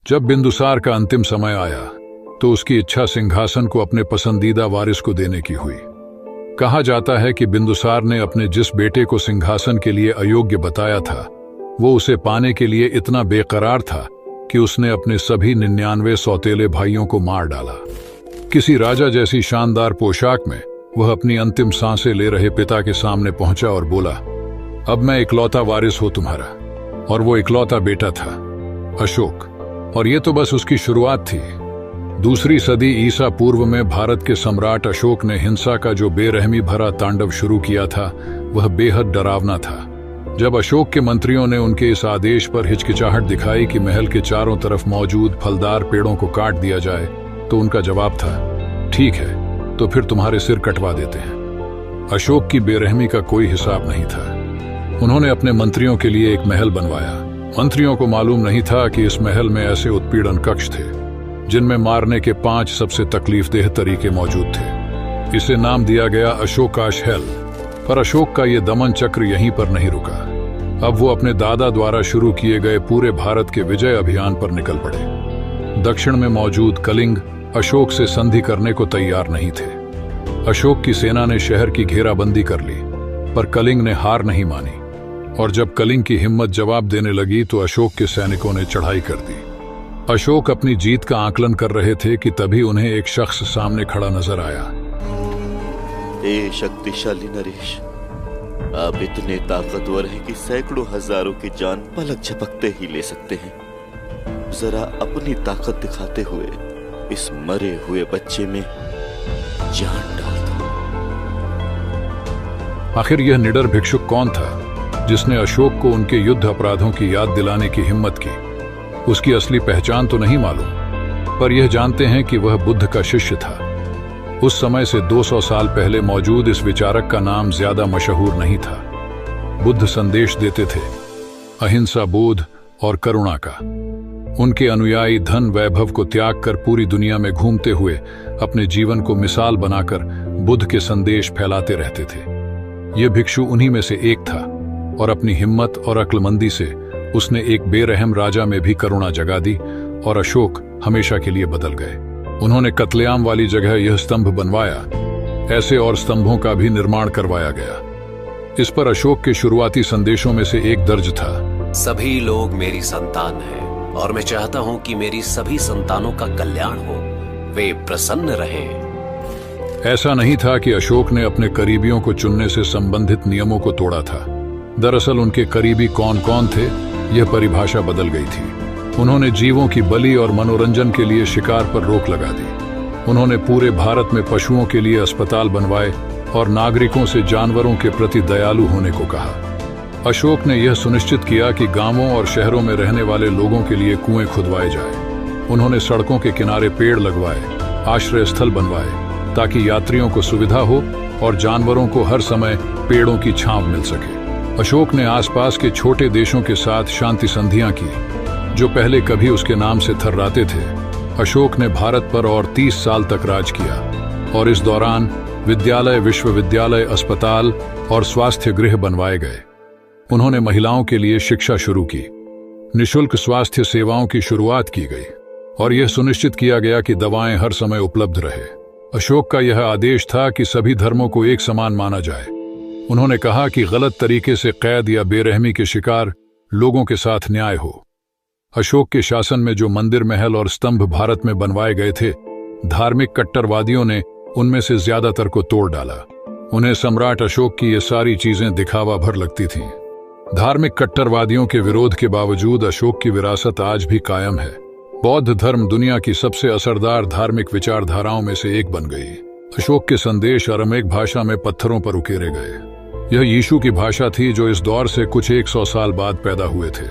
जब बिंदुसार का अंतिम समय आया तो उसकी इच्छा सिंहासन को अपने पसंदीदा वारिस को देने की हुई। कहा जाता है कि बिंदुसार ने अपने जिस बेटे को सिंहासन के लिए अयोग्य बताया था वो उसे पाने के लिए इतना बेकरार था कि उसने अपने सभी 99 सौतेले भाइयों को मार डाला। किसी राजा जैसी शानदार पोशाक में वह अपनी अंतिम सांसें ले रहे पिता के सामने पहुंचा और बोला, अब मैं इकलौता वारिस हूं तुम्हारा। और वो इकलौता बेटा था अशोक। और ये तो बस उसकी शुरुआत थी। दूसरी सदी ईसा पूर्व में भारत के सम्राट अशोक ने हिंसा का जो बेरहमी भरा तांडव शुरू किया था वह बेहद डरावना था। जब अशोक के मंत्रियों ने उनके इस आदेश पर हिचकिचाहट दिखाई कि महल के चारों तरफ मौजूद फलदार पेड़ों को काट दिया जाए तो उनका जवाब था, ठीक है तो फिर तुम्हारे सिर कटवा देते हैं। अशोक की बेरहमी का कोई हिसाब नहीं था। उन्होंने अपने मंत्रियों के लिए एक महल बनवाया। मंत्रियों को मालूम नहीं था कि इस महल में ऐसे उत्पीड़न कक्ष थे जिनमें मारने के 5 सबसे तकलीफदेह तरीके मौजूद थे। इसे नाम दिया गया अशोकाश हेल। पर अशोक का यह दमन चक्र यहीं पर नहीं रुका। अब वो अपने दादा द्वारा शुरू किए गए पूरे भारत के विजय अभियान पर निकल पड़े। दक्षिण में मौजूद कलिंग अशोक से संधि करने को तैयार नहीं थे। अशोक की सेना ने शहर की घेराबंदी कर ली पर कलिंग ने हार नहीं मानी। और जब कलिंग की हिम्मत जवाब देने लगी तो अशोक के सैनिकों ने चढ़ाई कर दी। अशोक अपनी जीत का आकलन कर रहे थे कि तभी उन्हें एक शख्स सामने खड़ा नजर आया। ए शक्तिशाली नरेश, आप इतने ताकतवर हैं कि सैकड़ों हजारों की जान पलक झपकते ही ले सकते हैं। जरा अपनी ताकत दिखाते हुए इस मरे हुए बच्चे में जान डाल दो। आखिर यह निडर भिक्षुक कौन था जिसने अशोक को उनके युद्ध अपराधों की याद दिलाने की हिम्मत की? उसकी असली पहचान तो नहीं मालूम, पर यह जानते हैं कि वह बुद्ध का शिष्य था। उस समय से 200 साल पहले मौजूद इस विचारक का नाम ज्यादा मशहूर नहीं था। बुद्ध संदेश देते थे अहिंसा, बोध और करुणा का। उनके अनुयायी धन वैभव को त्याग कर पूरी दुनिया में घूमते हुए अपने जीवन को मिसाल बनाकर बुद्ध के संदेश फैलाते रहते थे। यह भिक्षु उन्हीं में से एक था और अपनी हिम्मत और अक्लमंदी से उसने एक बेरहम राजा में भी करुणा जगा दी और अशोक हमेशा के लिए बदल गए। उन्होंने कत्लेआम वाली जगह यह स्तंभ बनवाया। ऐसे और स्तंभों का भी निर्माण करवाया गया। इस पर अशोक के शुरुआती संदेशों में से एक दर्ज था, सभी लोग मेरी संतान हैं और मैं चाहता हूं कि मेरी सभी संतानों का कल्याण हो, वे प्रसन्न रहें। ऐसा नहीं था कि अशोक ने अपने करीबियों को चुनने से संबंधित नियमों को तोड़ा था। दरअसल उनके करीबी कौन कौन थे यह परिभाषा बदल गई थी। उन्होंने जीवों की बलि और मनोरंजन के लिए शिकार पर रोक लगा दी। उन्होंने पूरे भारत में पशुओं के लिए अस्पताल बनवाए और नागरिकों से जानवरों के प्रति दयालु होने को कहा। अशोक ने यह सुनिश्चित किया कि गांवों और शहरों में रहने वाले लोगों के लिए कुएं खुदवाए जाए। उन्होंने सड़कों के किनारे पेड़ लगवाए, आश्रय स्थल बनवाए ताकि यात्रियों को सुविधा हो और जानवरों को हर समय पेड़ों की छांव मिल सके। अशोक ने आसपास के छोटे देशों के साथ शांति संधियां की जो पहले कभी उसके नाम से थर्राते थे। अशोक ने भारत पर और 30 साल तक राज किया और इस दौरान विद्यालय, विश्वविद्यालय, अस्पताल और स्वास्थ्य गृह बनवाए गए। उन्होंने महिलाओं के लिए शिक्षा शुरू की, निःशुल्क स्वास्थ्य सेवाओं की शुरुआत की गई और यह सुनिश्चित किया गया कि दवाएं हर समय उपलब्ध रहे। अशोक का यह आदेश था कि सभी धर्मों को एक समान माना जाए। उन्होंने कहा कि गलत तरीके से कैद या बेरहमी के शिकार लोगों के साथ न्याय हो। अशोक के शासन में जो मंदिर, महल और स्तंभ भारत में बनवाए गए थे, धार्मिक कट्टरवादियों ने उनमें से ज्यादातर को तोड़ डाला। उन्हें सम्राट अशोक की ये सारी चीजें दिखावा भर लगती थीं। धार्मिक कट्टरवादियों के विरोध के बावजूद अशोक की विरासत आज भी कायम है। बौद्ध धर्म दुनिया की सबसे असरदार धार्मिक विचारधाराओं में से एक बन गई। अशोक के संदेश अरामीक भाषा में पत्थरों पर उकेरे गए। यह यीशु की भाषा थी जो इस दौर से कुछ 100 साल बाद पैदा हुए थे।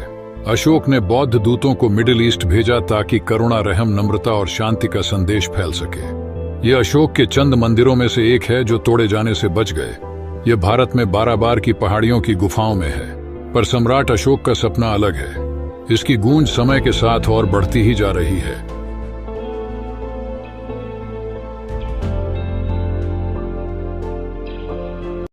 अशोक ने बौद्ध दूतों को मिडिल ईस्ट भेजा ताकि करुणा, रहम, नम्रता और शांति का संदेश फैल सके। यह अशोक के चंद मंदिरों में से एक है जो तोड़े जाने से बच गए। यह भारत में बाराबार की पहाड़ियों की गुफाओं में है। पर सम्राट अशोक का सपना अलग है। इसकी गूंज समय के साथ और बढ़ती ही जा रही है।